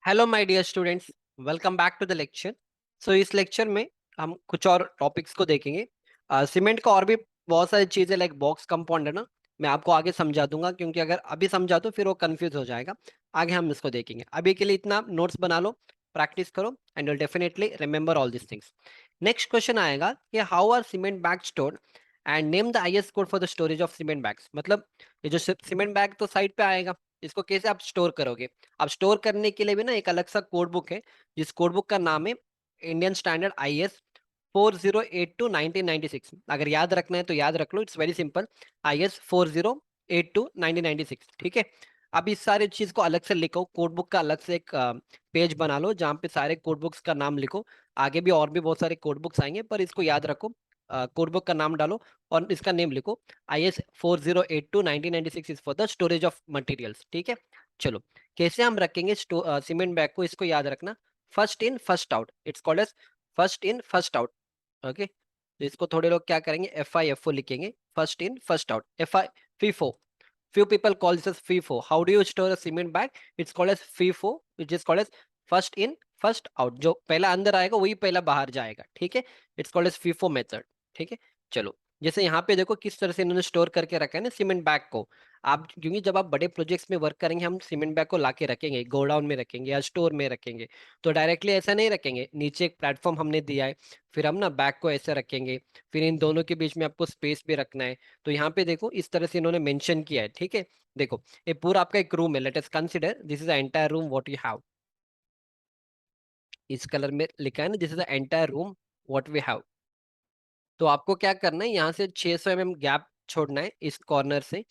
Hello my dear students, welcome back to the lecture. इस lecture में हम कुछ और टॉपिक्स को देखेंगे। सीमेंट का और भी बहुत सारी चीजें लाइक बॉक्स कंपाउंड है ना, मैं आपको आगे समझा दूंगा, क्योंकि अगर अभी समझा तो फिर वो कंफ्यूज हो जाएगा। आगे हम इसको देखेंगे। अभी के लिए इतना नोट्स बना लो, प्रैक्टिस करो and you'll definitely remember all this things. Next question आएगा कि how are cement bag stored and name the IS code for the storage of cement bags. मतलब ये जो सीमेंट बैग तो साइड पे आएगा, इसको कैसे आप स्टोर करोगे। अब स्टोर करने के लिए भी ना एक अलग सा कोड बुक है, जिस कोड बुक का नाम है इंडियन स्टैंडर्ड IS 4082/1996। अगर याद रखना है तो याद रख लो, इट्स वेरी सिंपल। IS 4082/1996, ठीक है। अब इस सारे चीज को अलग से लिखो, कोड बुक का अलग से एक पेज बना लो जहाँ पे सारे कोड बुक्स का नाम लिखो। आगे भी और भी बहुत सारे कोड बुक्स आएंगे, पर इसको याद रखो। कोड बुक का नाम डालो और इसका नेम लिखो। IS 4082/1996 is for the storage of materials, ठीक है। चलो, कैसे हम रखेंगे सीमेंट बैग को, इसको याद रखना। First in first out, it's called as first in first out. Okay, तो इसको थोड़े लोग क्या करेंगे, FIFO लिखेंगे, first in first out, FI FIFO। few people call this as FIFO. How do you store a cement bag? It's called as FIFO, which is called as first in first out। जो पहला अंदर आएगा वही पहला बाहर जाएगा, ठीक है। It's called as FIFO method, ठीक है। चलो, जैसे यहाँ पे देखो किस तरह से इन्होंने स्टोर करके रखा है ना सीमेंट बैग को। आप क्योंकि जब आप बड़े प्रोजेक्ट्स में वर्क करेंगे, हम सीमेंट बैग को लाके रखेंगे, गोडाउन में रखेंगे या स्टोर में रखेंगे, तो डायरेक्टली ऐसा नहीं रखेंगे। नीचे एक प्लेटफॉर्म हमने दिया है, फिर हम ना बैग को ऐसे रखेंगे, फिर इन दोनों के बीच में आपको स्पेस भी रखना है। तो यहाँ पे देखो इस तरह से इन्होंने मेंशन किया है, ठीक है। देखो, ये पूरा आपका एक रूम है। Let us consider this is the entire room what you have. इस कलर में लिखा है ना, this is the entire room what we have. तो आपको क्या करना है, यहाँ से 600 mm गैप छोड़ना है, इस कॉर्नर से।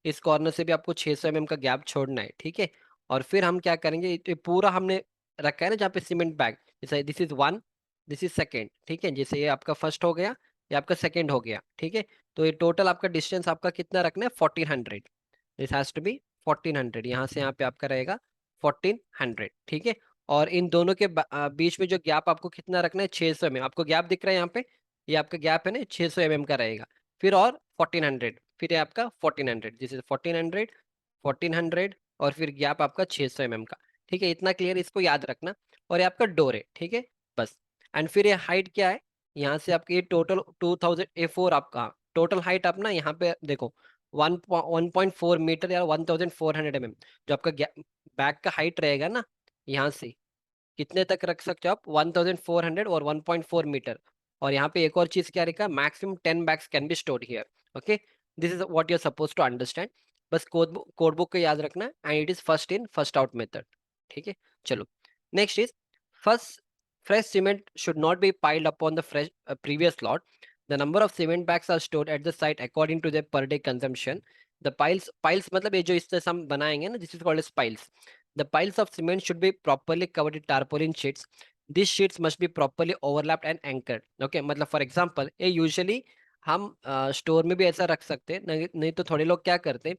इस कॉर्नर से भी आपको 600 mm का गैप छोड़ना है, ठीक है। और फिर हम क्या करेंगे, ये पूरा हमने रखा है ना जहाँ पे सीमेंट बैग, जैसे this is one, this is second, ठीक है। जैसे ये आपका फर्स्ट हो गया, ये आपका सेकेंड हो गया, ठीक है। तो ये टोटल आपका डिस्टेंस आपका कितना रखना है, 1400। This has to be 1400। यहाँ से यहाँ पे आपका रहेगा 1400, ठीक है। और इन दोनों के बीच में जो गैप आपको कितना रखना है, 600 में। आपको गैप दिख रहा है यहाँ पे, ये आपका गैप है ना, 600 mm का रहेगा। फिर और 1400, फिर ये आपका 1400, जिस 1400, 1400, और फिर गैप आपका 600 mm का, ठीक है। इतना क्लियर, इसको याद रखना। और ये आपका डोर है, ठीक है, बस। एंड फिर ये हाइट क्या है, यहाँ से आपकी टोटल 2000 A4 आपका टोटल हाइट। आप ना यहाँ पे देखो 1.4 मीटर या 1400 mm, जो आपका बैक का हाइट रहेगा ना, यहाँ से कितने तक रख सकते हो आप, 1400 और 1.4 मीटर। और यहाँ पे एक और चीज क्या लिखा है, maximum 10 bags can be stored here. Okay, this is what you are suppose to understand. बस कोड बुक को याद रखना है, and it is first in first out method, ठीक है। चलो, next is first fresh cement should not be piled upon the fresh previous lot. The number of cement bags are stored at the site according to their per day consumption. The piles मतलब ये जो इस तरह से हम बनाएंगे ना, this is called as piles. The piles of cement should be properly covered with tarpaulin sheets. These sheets must be properly overlapped and anchored. Okay, मतलब फॉर एग्जांपल ये यूजुअली हम स्टोर में भी ऐसा रख सकते हैं, नहीं तो थोड़े लोग क्या करते हैं,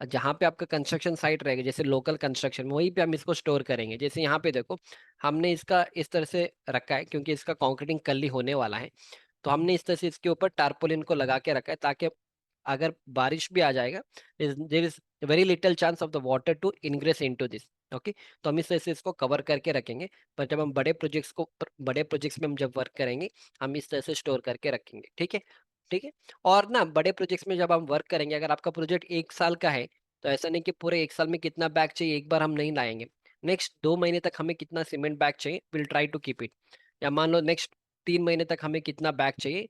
जहाँ पे आपका कंस्ट्रक्शन साइट रहेगा, जैसे लोकल कंस्ट्रक्शन, वहीं पे हम इसको स्टोर करेंगे। जैसे यहाँ पे देखो, हमने इसका इस तरह से रखा है क्योंकि इसका कंक्रीटिंग कल ही होने वाला है। तो हमने इस तरह से इसके ऊपर टारपोलिन को लगा के रखा है, ताकि अगर बारिश भी आ जाएगा, there is very little chance of the water to ingress into this. Okay, तो हम इस तरह से इसको कवर करके रखेंगे। पर जब हम बड़े प्रोजेक्ट्स में हम जब वर्क करेंगे, हम इस तरह से स्टोर करके रखेंगे, ठीक है। ठीक है, और ना बड़े प्रोजेक्ट्स में जब हम वर्क करेंगे, अगर आपका प्रोजेक्ट 1 साल का है, तो ऐसा नहीं कि पूरे 1 साल में कितना बैग चाहिए एक बार हम नहीं लाएंगे। नेक्स्ट 2 महीने तक हमें कितना सीमेंट बैग चाहिए, will try to keep it. या मान लो नेक्स्ट 3 महीने तक हमें कितना बैग चाहिए।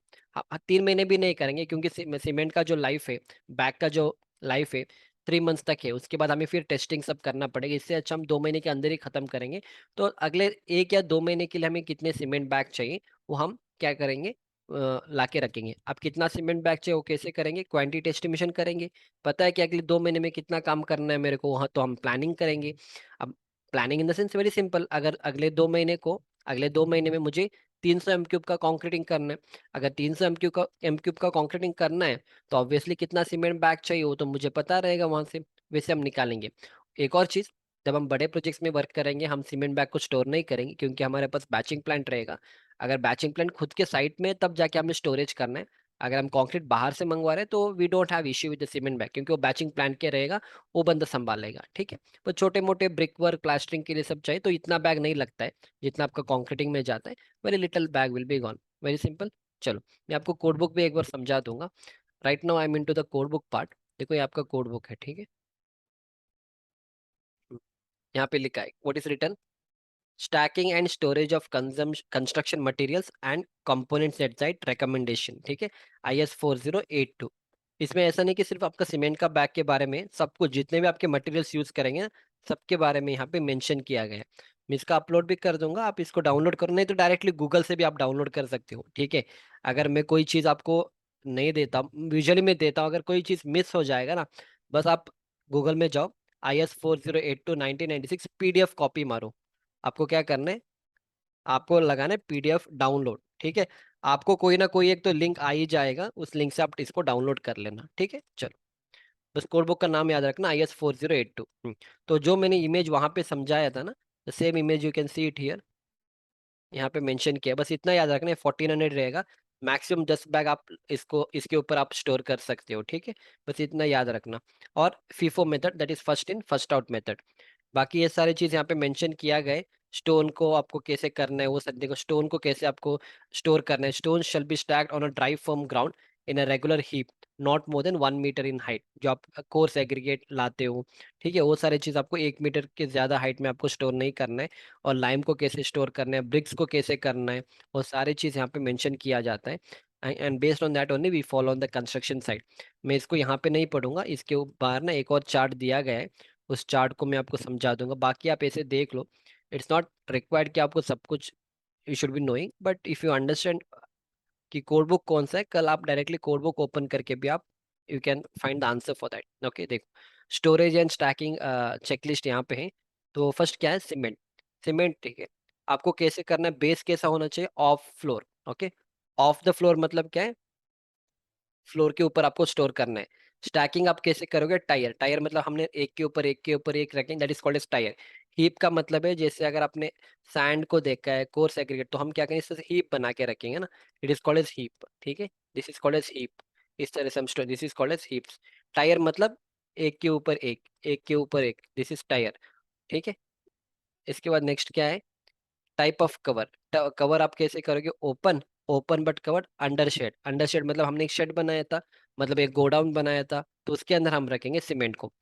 3 महीने भी नहीं करेंगे, क्योंकि सीमेंट का जो लाइफ है, बैग का जो लाइफ है, 3 मंथ्स तक है। उसके बाद हमें फिर टेस्टिंग सब करना पड़ेगा। इससे अच्छा हम 2 महीने के अंदर ही खत्म करेंगे। तो अगले 1 या 2 महीने के लिए हमें कितने सीमेंट बैग चाहिए, वो हम क्या करेंगे, ला के रखेंगे। अब कितना सीमेंट बैग चाहिए वो कैसे करेंगे, क्वांटिटी एस्टिमेशन करेंगे। पता है कि अगले 2 महीने में कितना काम करना है मेरे को, वहाँ तो हम प्लानिंग करेंगे। अब planning in the sense very simple, अगर अगले 2 महीने में मुझे 300 M³ का कॉन्क्रीटिंग करना है। अगर 300 M³ का कॉन्क्रीटिंग करना है, तो ऑब्वियसली कितना सीमेंट बैग चाहिए वो तो मुझे पता रहेगा वहां से, वैसे हम निकालेंगे। एक और चीज, जब हम बड़े प्रोजेक्ट्स में वर्क करेंगे, हम सीमेंट बैग को स्टोर नहीं करेंगे, क्योंकि हमारे पास बैचिंग प्लांट रहेगा। अगर बैचिंग प्लांट खुद के साइट में, तब जाके हमें स्टोरेज करना है। अगर हम कंक्रीट बाहर से मंगवा रहे हैं तो we don't have issue with the cement bag, क्योंकि वो बैचिंग प्लांट के रहेगा, वो बंदा संभालेगा, ठीक है। तो छोटे मोटे ब्रिक वर्क प्लास्टरिंग के लिए सब चाहिए तो इतना बैग नहीं लगता है जितना आपका कंक्रीटिंग में जाता है। Very little bag will be gone, very simple. चलो मैं आपको कोड बुक भी एक बार समझा दूंगा। Right now I am into the code book part. देखो ये आपका कोड बुक है, ठीक है। यहाँ पे लिखा है what is written, stacking and storage of construction materials and components at site recommendation, ठीक है, IS 4082। इसमें ऐसा नहीं कि सिर्फ आपका सीमेंट का बैग के बारे में, सब कुछ जितने भी आपके मटेरियल्स यूज करेंगे ना, सबके बारे में यहाँ पे मेंशन किया गया है। मैं इसका अपलोड भी कर दूंगा, आप इसको डाउनलोड करो, नहीं तो डायरेक्टली गूगल से भी आप डाउनलोड कर सकते हो, ठीक है। अगर मैं कोई चीज़ आपको नहीं देता, यूजुअली मैं देता हूँ, अगर कोई चीज़ मिस हो जाएगा ना, बस आप गूगल में जाओ, IS 4082 1996 PDF कॉपी मारो। आपको क्या करना है, आपको लगाना है PDF डाउनलोड, ठीक है। आपको कोई ना कोई एक तो लिंक आ ही जाएगा, उस लिंक से आप इसको डाउनलोड कर लेना, ठीक है। चलो बस कोड बुक का नाम याद रखना, IS 4082। तो जो मैंने इमेज वहां पे समझाया था ना, the same image you can see it here, यहाँ पे मेंशन किया, बस इतना याद रखना है। 1400 रहेगा, मैक्सिमम 10 बैग आप इसको इसके ऊपर आप स्टोर कर सकते हो, ठीक है। बस इतना याद रखना। और FIFO method, that is first in first out method. बाकी ये सारी चीज यहाँ पे मेंशन किया गया है। स्टोन को आपको कैसे करना है वो सब देखो, स्टोन को कैसे आपको स्टोर करना है। Stone shall be stacked on a dry firm ground in a regular heap not more than 1 metre in height. जो आप कोर्स एग्रीगेट लाते हो, ठीक है, वो सारी चीज आपको 1 मीटर के ज्यादा हाइट में आपको स्टोर नहीं करना है। और लाइम को कैसे स्टोर करना है, ब्रिक्स को कैसे करना है, वो सारी चीज यहाँ पे मेंशन किया जाता है। And based on that only we follow on the construction side. मैं इसको यहाँ पे नहीं पढ़ूंगा, इसके ऊपर ना एक और चार्ट दिया गया है, उस चार्ट को मैं आपको समझा दूंगा, बाकी आप ऐसे देख लो। इट्स नॉट रिक्वायर्ड कि आपको सब कुछ you should be knowing, but if you understand कि कोड बुक कौन सा है, कल आप डायरेक्टली कोड बुक ओपन करके भी आप you can find the answer for that. Okay देखो, स्टोरेज एंड स्टैकिंग चेकलिस्ट यहाँ पे है। तो फर्स्ट क्या है, सीमेंट। सीमेंट, ठीक है, आपको कैसे करना है, बेस कैसा होना चाहिए, of floor, okay. Of the floor मतलब क्या है, फ्लोर के ऊपर आपको स्टोर करना है। स्टैकिंग आप कैसे करोगे, टायर, टायर मतलब हमने एक के ऊपर एक के ऊपर एक रखेंगे, that is called as tier. Heap का मतलब है, जैसे अगर आपने सैंड को देखा है, कोर्स एग्रीगेट, तो हम क्या करेंगे, इस तरह से हीप बना के रखेंगे ना, it is called as heap, ठीक है। This is called as heap. इस तरह से हम store, this is called as heaps. Tier मतलब एक के ऊपर एक, एक के ऊपर एक, दिस इज टायर, ठीक है। इसके बाद नेक्स्ट क्या है, टाइप ऑफ कवर। कवर आप कैसे करोगे, open, open but covered under shade. Under shade मतलब हमने एक शेड बनाया था, मतलब एक गोडाउन बनाया था, तो उसके अंदर हम रखेंगे सीमेंट को,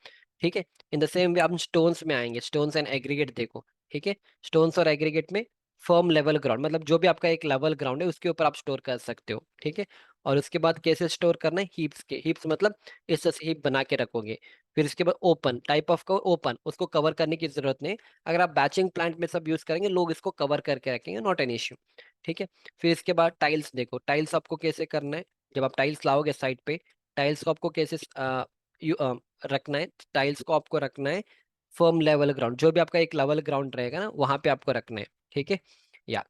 ठीक है। इन द सेम वे हम स्टोन्स में आएंगे, स्टोन्स एंड एग्रीगेट देखो, ठीक है। स्टोन्स और एग्रीगेट में फर्म लेवल ग्राउंड, मतलब जो भी आपका एक लेवल ग्राउंड है उसके ऊपर आप स्टोर कर सकते हो, ठीक है। और उसके बाद कैसे स्टोर करना है, हीप्स के, हीप्स मतलब इस तरह से हीप बना के रखोगे। फिर इसके बाद open, type of cover open, उसको कवर करने की जरूरत नहीं। अगर आप बैचिंग प्लांट में सब यूज करेंगे, लोग इसको कवर करके रखेंगे, नॉट एन इश्यू, ठीक है। फिर इसके बाद टाइल्स देखो, टाइल्स आपको कैसे करना है, जब आप टाइल्स लाओगे साइड पे, टाइल्स को आपको कैसे रखना है, टाइल्स को आपको रखना है फर्म लेवल ग्राउंड, जो भी आपका एक लेवल ग्राउंड रहेगा ना, वहां पे आपको रखना है, ठीक है। या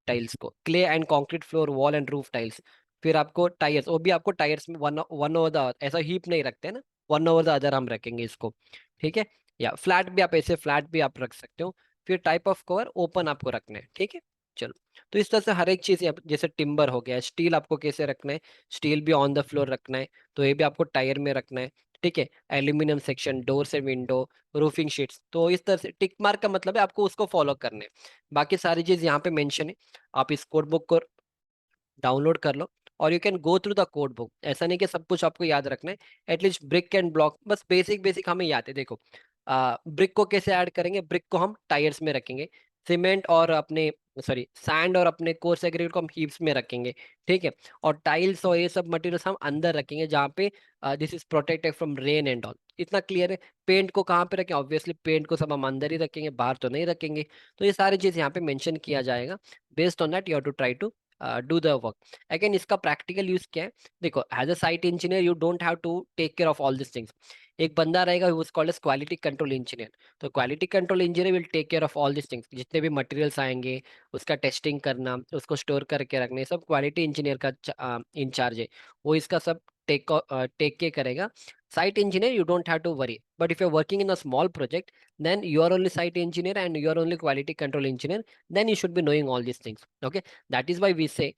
टाइल्स को clay and concrete floor wall and roof tiles. फिर आपको टायर्स, वो भी आपको टायर्स में वन वन ओवर द, ऐसा हीप नहीं रखते हैं ना, वन ओवर द अदर हम रखेंगे इसको, ठीक है। या फ्लैट भी आप ऐसे फ्लैट भी आप रख सकते हो। फिर टाइप ऑफ कवर ओपन आपको रखना है, ठीक है। चलो, तो इस तरह से हर एक चीज जैसे टिम्बर हो गया, स्टील आपको कैसे रखना है, स्टील भी ऑन द फ्लोर रखना है, तो ये भी आपको टायर में रखना है, ठीक है। एल्यूमिनियम सेक्शन, डोर से विंडो, रूफिंग शीट्स, तो इस तरह से टिक मार्क का मतलब है आपको उसको फॉलो करना है। बाकी सारी चीज यहाँ पे मेंशन है, आप इस कोड बुक को डाउनलोड कर लो और you can go through the code book. ऐसा नहीं कि सब कुछ आपको याद रखना है, एटलीस्ट ब्रिक एंड ब्लॉक, बस बेसिक बेसिक हमें याद है। देखो ब्रिक को कैसे ऐड करेंगे, ब्रिक को हम टायर्स में रखेंगे, सीमेंट और अपने सॉरी सैंड और अपने कोर्स एग्रीगेट को हम हीप्स में रखेंगे, ठीक है। और टाइल्स और ये सब मटेरियल्स हम अंदर रखेंगे, जहाँ पे this is protected from rain and all, इतना क्लियर है। पेंट को कहाँ पे रखें, ऑब्वियसली पेंट को सब हम अंदर ही रखेंगे, बाहर तो नहीं रखेंगे। तो ये सारी चीज यहाँ पे मेंशन किया जाएगा। Based on that you have to try to do the work. Again इसका प्रैक्टिकल यूज क्या है, देखो as a site engineer you don't have to take care of all this things. एक बंदा रहेगा who is called as quality control engineer. तो quality control engineer will take care of all this things, जितने भी materials आएंगे उसका testing करना, उसको स्टोर करके रखना, ये सब क्वालिटी इंजीनियर का इंचार्ज है, वो इसका सब टेक के करेगा। Site engineer, you don't have to worry. But if you're working in a small project, then you are only site engineer and you are only quality control engineer. Then you should be knowing all these things. Okay, that is why we say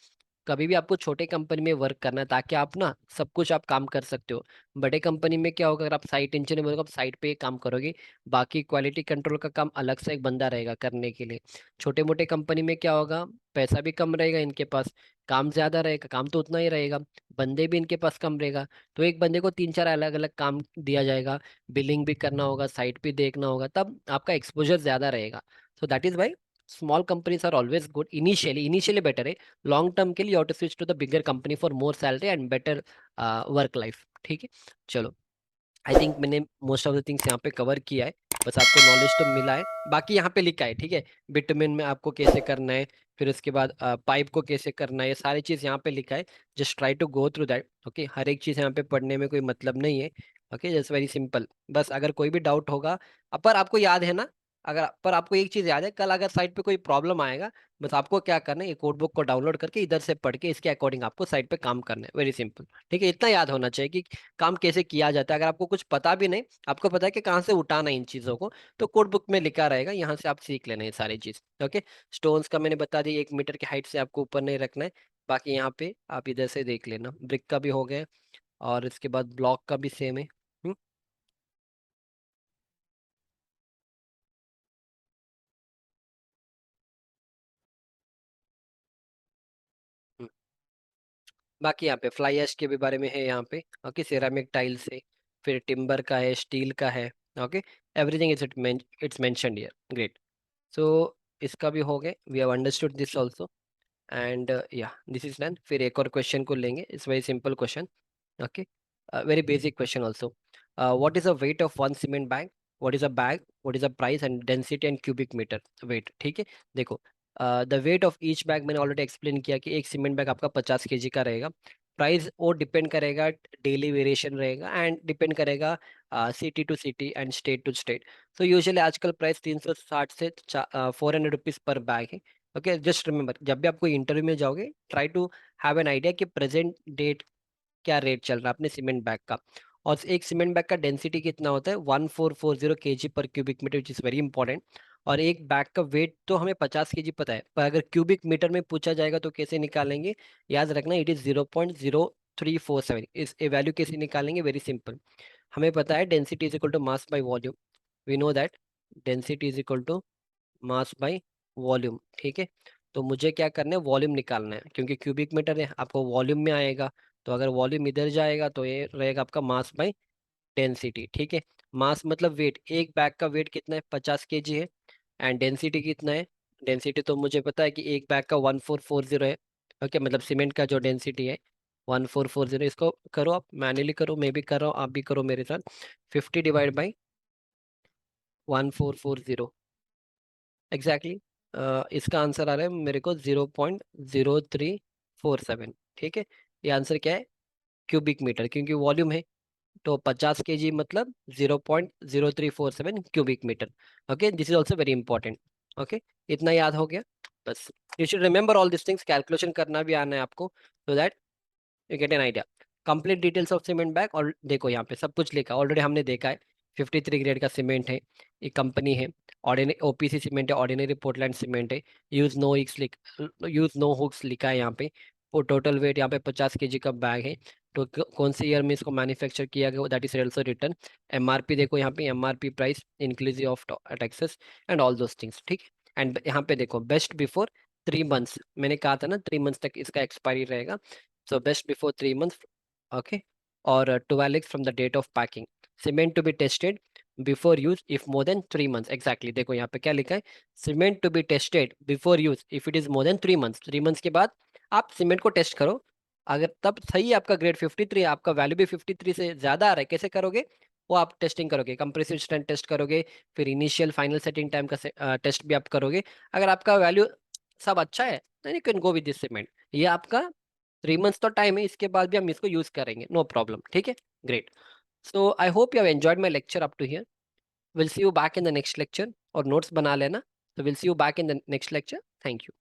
कभी भी आपको छोटे company में work करना है ताकि आप ना सब कुछ आप काम कर सकते हो। बड़े कंपनी में क्या होगा, अगर आप साइट इंजीनियर हो, आप साइट पे काम करोगे, बाकी क्वालिटी कंट्रोल का काम अलग से एक बंदा रहेगा करने के लिए। छोटे मोटे कंपनी में क्या होगा, पैसा भी कम रहेगा इनके पास, काम ज्यादा रहेगा, काम तो उतना ही रहेगा, बंदे भी इनके पास कम रहेगा। तो एक बंदे को तीन चार अलग अलग काम दिया जाएगा, बिलिंग भी करना होगा, साइट भी देखना होगा, तब आपका एक्सपोजर ज्यादा रहेगा। So that is why small companies are always good initially, initially better है। लॉन्ग टर्म के लिए ought to switch to the bigger company for more salary and better work life. ठीक है, चलो, आई थिंक मैंने मोस्ट ऑफ द थिंग्स यहाँ पे cover किया है। बस आपको नॉलेज तो मिला है, बाकी यहाँ पे लिखा है, ठीक है, बिटुमेन में आपको कैसे करना है, फिर उसके बाद पाइप को कैसे करना है, ये सारी चीज़ यहाँ पे लिखा है। Just try to go through that. Okay, हर एक चीज़ यहाँ पे पढ़ने में कोई मतलब नहीं है। Okay, just very simple. बस अगर कोई भी डाउट होगा, पर आपको याद है ना, अगर पर आपको एक चीज़ याद है, कल अगर साइट पे कोई प्रॉब्लम आएगा, बस आपको क्या करना है, ये कोड बुक को डाउनलोड करके इधर से पढ़ के इसके अकॉर्डिंग आपको साइट पे काम करना है। Very simple. ठीक है, इतना याद होना चाहिए कि काम कैसे किया जाता है। अगर आपको कुछ पता भी नहीं, आपको पता है कि कहाँ से उठाना है इन चीज़ों को, तो कोड बुक में लिखा रहेगा, यहाँ से आप सीख लेना है ये सारी चीज़। ओके, स्टोन्स का मैंने बता दी, 1 मीटर की हाइट से आपको ऊपर नहीं रखना है। बाकी यहाँ पे आप इधर से देख लेना, ब्रिक का भी हो गया, और इसके बाद ब्लॉक का भी सेम है। हम्म, हम्म। बाकी यहाँ पे फ्लाई ऐश के भी बारे में है यहाँ पे। ओके, सिरेमिक टाइल से, फिर टिम्बर का है, स्टील का है। Okay, everything is it's mentioned here. Great. So इसका भी हो गया, we have understood this also, and या दिस इज डन। फिर एक और क्वेश्चन को लेंगे, it's very simple question. Okay, very basic question also. What is the weight of one cement bag, what is a bag, what is a price and density and cubic meter weight. ठीक है, देखो, the weight of each bag मैंने already explain किया कि एक cement bag आपका 50 kg का रहेगा। प्राइस वो डिपेंड करेगा, डेली वेरिएशन रहेगा, एंड डिपेंड करेगा city to city and state to state. So usually आजकल प्राइस 360 से 400 रुपीज पर बैग है। ओके, जस्ट रिमेंबर, जब भी आप कोई इंटरव्यू में जाओगे, try to have an idea कि प्रेजेंट डेट क्या रेट चल रहा है अपने सीमेंट बैग का। और एक सीमेंट बैग का डेंसिटी कितना होता है, 1440 kg पर cubic metre, which is very important. और एक बैग का वेट तो हमें 50 kg पता है, पर अगर क्यूबिक मीटर में पूछा जाएगा तो कैसे निकालेंगे, याद रखना, इट इज़ 0.0347। इस वैल्यू कैसे निकालेंगे, वेरी सिंपल। हमें पता है density is equal to mass by volume, we know that density is equal to mass by volume. ठीक है, तो मुझे क्या करना है, वॉल्यूम निकालना है, क्योंकि क्यूबिक मीटर है, आपको वॉल्यूम में आएगा। तो अगर वॉल्यूम इधर जाएगा तो ये रहेगा आपका मास बाई डेंसिटी। ठीक है, मास मतलब वेट, एक बैग का वेट कितना है, 50 kg है। एंड डेंसिटी कितना है, डेंसिटी तो मुझे पता है कि एक बैग का 1440 है। ओके, मतलब सीमेंट का जो डेंसिटी है 1440, इसको करो, आप मैन्युअली करो, मैं भी कर रहा हूँ, आप भी करो मेरे साथ। 50 डिवाइड बाई 1440, एग्जैक्टली इसका आंसर आ रहा है मेरे को 0.0347। ठीक है, ये आंसर क्या है, क्यूबिक मीटर, क्योंकि वॉल्यूम है। तो 50 kg मतलब 0.0347 cubic metre. Okay, this is also very important. Okay, इतना याद हो गया, बस। You should remember all this things, calculation करना भी आना है आपको, so that you get an idea. Complete details of cement bag, और देखो यहाँ पे सब कुछ लिखा, ऑलरेडी हमने देखा है। 53 ग्रेड का सीमेंट है, एक कंपनी है, ऑर्डिनरी ओपीसी सीमेंट है, ऑर्डिनरी पोर्टलैंड सीमेंट है, use no hicks use no hooks लिखा है यहाँ पे। और टोटल वेट यहाँ पे 50 kg का बैग है। तो कौन से ईयर में इसको मैन्युफैक्चर किया गया, that is also written. MRP देखो यहाँ पे, MRP price inclusive of taxes and all those things. ठीक है, एंड यहाँ पे देखो, बेस्ट बिफोर 3 मंथ्स, मैंने कहा था ना 3 मंथ्स तक इसका एक्सपायरी रहेगा। So best before 3 months, okay, or 12 weeks from the date of packing. Cement to be tested before use if more than 3 months. Exactly, देखो यहाँ पे क्या लिखा है, cement to be tested before use if it is more than 3 months. 3 months के बाद आप cement को टेस्ट करो, अगर तब सही है, आपका ग्रेड 53 है, आपका वैल्यू भी 53 से ज्यादा आ रहा है, कैसे करोगे, वो आप टेस्टिंग करोगे, कंप्रेसिव स्ट्रेंथ टेस्ट करोगे, फिर इनिशियल फाइनल सेटिंग टाइम का टेस्ट भी आप करोगे। अगर आपका वैल्यू सब अच्छा है, then you can go with this cement. ये आपका 3 मंथ्स तो टाइम है, इसके बाद भी हम इसको यूज करेंगे, नो प्रॉब्लम। ठीक है, great. So I hope you have enjoyed my lecture up to here. Will see you back in the next lecture, और नोट्स बना लेना। तो will see you back in the next lecture. Thank you.